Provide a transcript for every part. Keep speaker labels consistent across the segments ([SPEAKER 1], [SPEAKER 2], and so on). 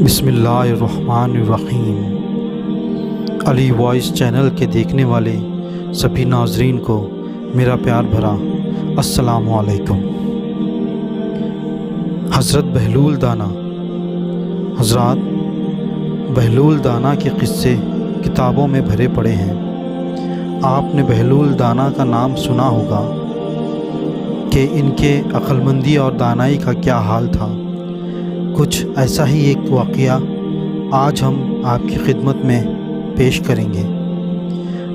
[SPEAKER 1] بسم اللہ الرحمن الرحیم۔ علی وائس چینل کے دیکھنے والے سبھی ناظرین کو میرا پیار بھرا السلام علیکم۔ حضرت بہلول دانا۔ حضرات، بہلول دانا کے قصے کتابوں میں بھرے پڑے ہیں۔ آپ نے بہلول دانا کا نام سنا ہوگا کہ ان کے عقل مندی اور دانائی کا کیا حال تھا۔ کچھ ایسا ہی ایک واقعہ آج ہم آپ کی خدمت میں پیش کریں گے۔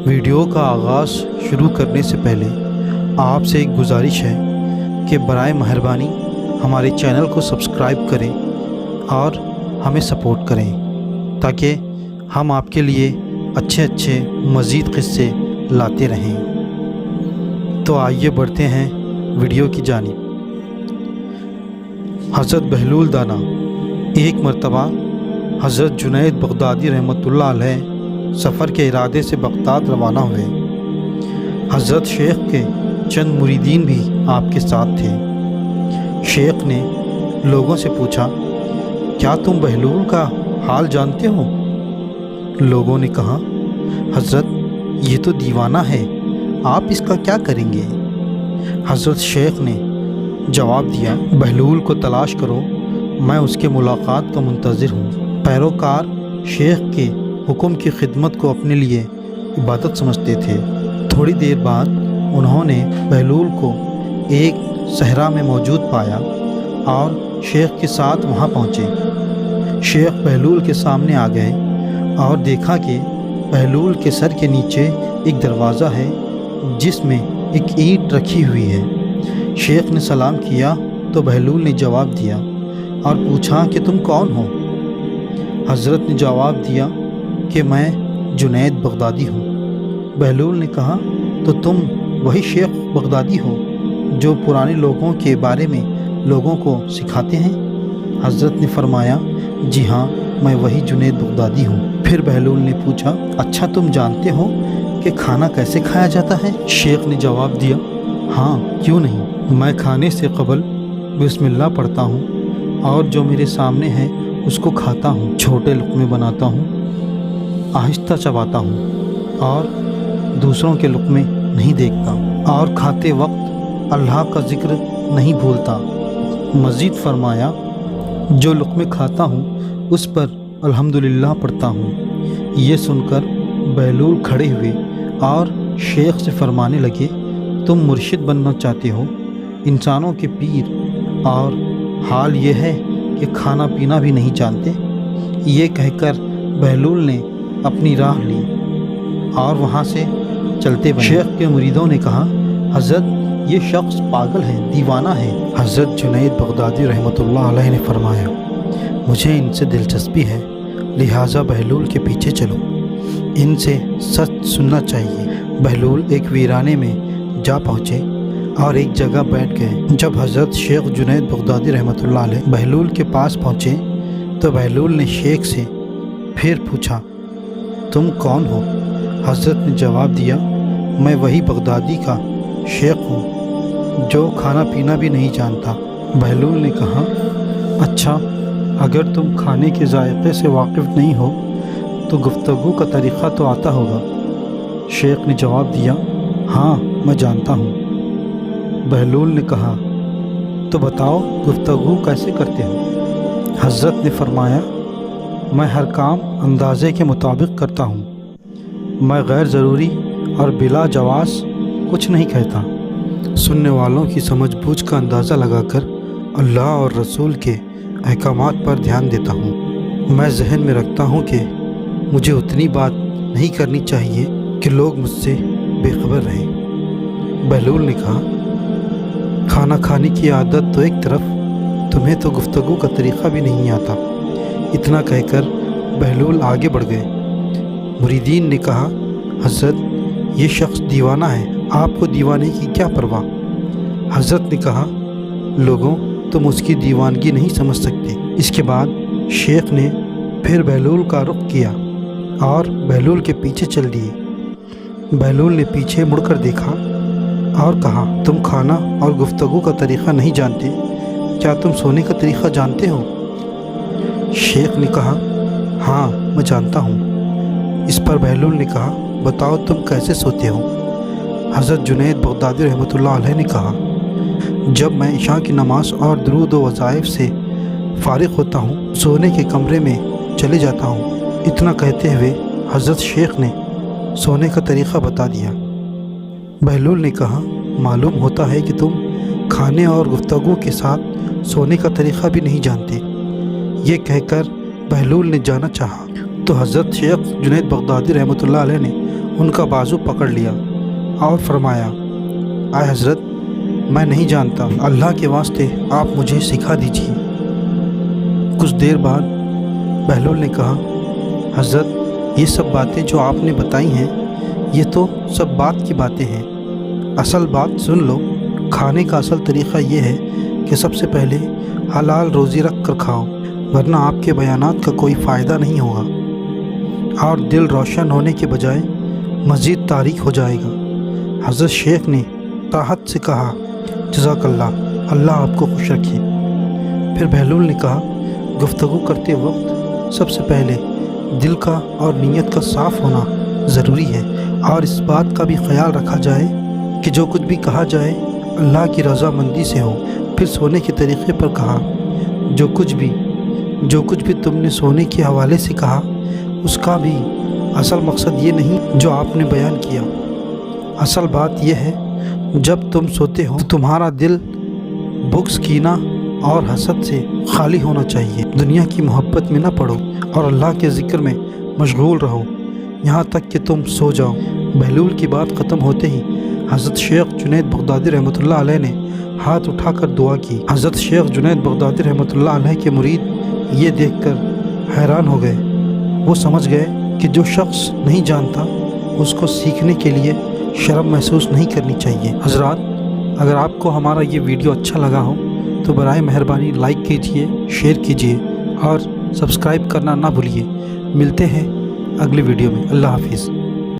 [SPEAKER 1] ویڈیو کا آغاز شروع کرنے سے پہلے آپ سے ایک گزارش ہے کہ برائے مہربانی ہمارے چینل کو سبسکرائب کریں اور ہمیں سپورٹ کریں تاکہ ہم آپ کے لیے اچھے مزید قصے لاتے رہیں۔ تو آئیے بڑھتے ہیں ویڈیو کی جانب۔ حضرت بہلول دانا ایک مرتبہ حضرت جنید بغدادی رحمۃ اللہ علیہ سفر کے ارادے سے بغداد روانہ ہوئے۔ حضرت شیخ کے چند مریدین بھی آپ کے ساتھ تھے۔ شیخ نے لوگوں سے پوچھا، کیا تم بہلول کا حال جانتے ہو؟ لوگوں نے کہا، حضرت یہ تو دیوانہ ہے، آپ اس کا کیا کریں گے؟ حضرت شیخ نے جواب دیا، بہلول کو تلاش کرو، میں اس کے ملاقات کا منتظر ہوں۔ پیروکار شیخ کے حکم کی خدمت کو اپنے لیے عبادت سمجھتے تھے۔ تھوڑی دیر بعد انہوں نے بہلول کو ایک صحرا میں موجود پایا اور شیخ کے ساتھ وہاں پہنچے۔ شیخ بہلول کے سامنے آ گئے اور دیکھا کہ بہلول کے سر کے نیچے ایک دروازہ ہے جس میں ایک اینٹ رکھی ہوئی ہے۔ شیخ نے سلام کیا تو بہلول نے جواب دیا اور پوچھا کہ تم کون ہو؟ حضرت نے جواب دیا کہ میں جنید بغدادی ہوں۔ بہلول نے کہا، تو تم وہی شیخ بغدادی ہو جو پرانے لوگوں کے بارے میں لوگوں کو سکھاتے ہیں؟ حضرت نے فرمایا، جی ہاں، میں وہی جنید بغدادی ہوں۔ پھر بہلول نے پوچھا، اچھا تم جانتے ہو کہ کھانا کیسے کھایا جاتا ہے؟ شیخ نے جواب دیا، ہاں کیوں نہیں، میں کھانے سے قبل بسم اللہ پڑھتا ہوں اور جو میرے سامنے ہے اس کو کھاتا ہوں، چھوٹے لقمے بناتا ہوں، آہستہ چباتا ہوں اور دوسروں کے لقمے نہیں دیکھتا اور کھاتے وقت اللہ کا ذکر نہیں بھولتا۔ مزید فرمایا، جو لقمے کھاتا ہوں اس پر الحمدللہ پڑھتا ہوں۔ یہ سن کر بہلول کھڑے ہوئے اور شیخ سے فرمانے لگے، تم مرشد بننا چاہتے ہو، انسانوں کے پیر، اور حال یہ ہے کہ کھانا پینا بھی نہیں جانتے؟ یہ کہہ کر بہلول نے اپنی راہ لی اور وہاں سے چلتے بنے۔ شیخ کے مریدوں نے کہا، حضرت یہ شخص پاگل ہے، دیوانہ ہے۔ حضرت جنید بغدادی رحمۃ اللہ علیہ نے فرمایا، مجھے ان سے دلچسپی ہے، لہٰذا بہلول کے پیچھے چلو، ان سے سچ سننا چاہیے۔ بہلول ایک ویرانے میں جا پہنچے اور ایک جگہ بیٹھ گئے۔ جب حضرت شیخ جنید بغدادی رحمۃ اللہ علیہ بہلول کے پاس پہنچے تو بہلول نے شیخ سے پھر پوچھا، تم کون ہو؟ حضرت نے جواب دیا، میں وہی بغدادی کا شیخ ہوں جو کھانا پینا بھی نہیں جانتا۔ بہلول نے کہا، اچھا اگر تم کھانے کے ذائقے سے واقف نہیں ہو تو گفتگو کا طریقہ تو آتا ہوگا؟ شیخ نے جواب دیا، ہاں میں جانتا ہوں۔ بہلول نے کہا، تو بتاؤ گفتگو کیسے کرتے ہو؟ حضرت نے فرمایا، میں ہر کام اندازے کے مطابق کرتا ہوں، میں غیر ضروری اور بلا جواز کچھ نہیں کہتا، سننے والوں کی سمجھ بوجھ کا اندازہ لگا کر اللہ اور رسول کے احکامات پر دھیان دیتا ہوں۔ میں ذہن میں رکھتا ہوں کہ مجھے اتنی بات نہیں کرنی چاہیے کہ لوگ مجھ سے بے خبر رہیں۔ بہلول نے کہا، کھانا کھانے کی عادت تو ایک طرف، تمہیں تو گفتگو کا طریقہ بھی نہیں آتا۔ اتنا کہہ کر بہلول آگے بڑھ گئے۔ مریدین نے کہا، حضرت یہ شخص دیوانہ ہے، آپ کو دیوانے کی کیا پرواہ؟ حضرت نے کہا، لوگوں تم اس کی دیوانگی نہیں سمجھ سکتے۔ اس کے بعد شیخ نے پھر بہلول کا رخ کیا اور بہلول کے پیچھے چل دیے۔ بہلول نے پیچھے مڑ کر دیکھا اور کہا، تم کھانا اور گفتگو کا طریقہ نہیں جانتے، کیا تم سونے کا طریقہ جانتے ہو؟ شیخ نے کہا ہاں میں جانتا ہوں۔ اس پر بہلول نے کہا بتاؤ تم کیسے سوتے ہو؟ حضرت جنید بغدادی رحمۃ اللہ علیہ نے کہا جب میں عشاء کی نماز اور درود و وظائف سے فارغ ہوتا ہوں سونے کے کمرے میں چلے جاتا ہوں۔ اتنا کہتے ہوئے حضرت شیخ نے سونے کا طریقہ بتا دیا۔ بہلول نے کہا معلوم ہوتا ہے کہ تم کھانے اور گفتگو کے ساتھ سونے کا طریقہ بھی نہیں جانتے۔ یہ کہہ کر بہلول نے جانا چاہا تو حضرت شیخ جنید بغدادی رحمۃ اللہ علیہ نے ان کا بازو پکڑ لیا اور فرمایا اے حضرت میں نہیں جانتا، اللہ کے واسطے آپ مجھے سکھا دیجیے۔ کچھ دیر بعد بہلول نے کہا حضرت یہ سب باتیں جو آپ نے بتائی ہیں یہ تو سب بات کی باتیں ہیں، اصل بات سن لو۔ کھانے کا اصل طریقہ یہ ہے کہ سب سے پہلے حلال روزی رکھ کر کھاؤ، ورنہ آپ کے بیانات کا کوئی فائدہ نہیں ہوگا اور دل روشن ہونے کے بجائے مزید تاریک ہو جائے گا۔ حضرت شیخ نے راحت سے کہا جزاک اللہ، اللہ آپ کو خوش رکھے۔ پھر بہلول نے کہا گفتگو کرتے وقت سب سے پہلے دل کا اور نیت کا صاف ہونا ضروری ہے، اور اس بات کا بھی خیال رکھا جائے کہ جو کچھ بھی کہا جائے اللہ کی رضامندی سے ہو۔ پھر سونے کے طریقے پر کہا جو کچھ بھی تم نے سونے کے حوالے سے کہا اس کا بھی اصل مقصد یہ نہیں جو آپ نے بیان کیا۔ اصل بات یہ ہے جب تم سوتے ہو تو تمہارا دل بغض، کینہ اور حسد سے خالی ہونا چاہیے۔ دنیا کی محبت میں نہ پڑو اور اللہ کے ذکر میں مشغول رہو یہاں تک کہ تم سو جاؤ۔ بہلول کی بات ختم ہوتے ہی حضرت شیخ جنید بغدادی رحمۃ اللہ علیہ نے ہاتھ اٹھا کر دعا کی۔ حضرت شیخ جنید بغدادی رحمۃ اللہ علیہ کے مرید یہ دیکھ کر حیران ہو گئے۔ وہ سمجھ گئے کہ جو شخص نہیں جانتا اس کو سیکھنے کے لیے شرم محسوس نہیں کرنی چاہیے۔ حضرات اگر آپ کو ہمارا یہ ویڈیو اچھا لگا ہو تو برائے مہربانی لائک کیجئے، شیئر کیجئے اور سبسکرائب کرنا نہ بھولیے۔ ملتے ہیں اگلی ویڈیو میں۔ اللہ حافظ۔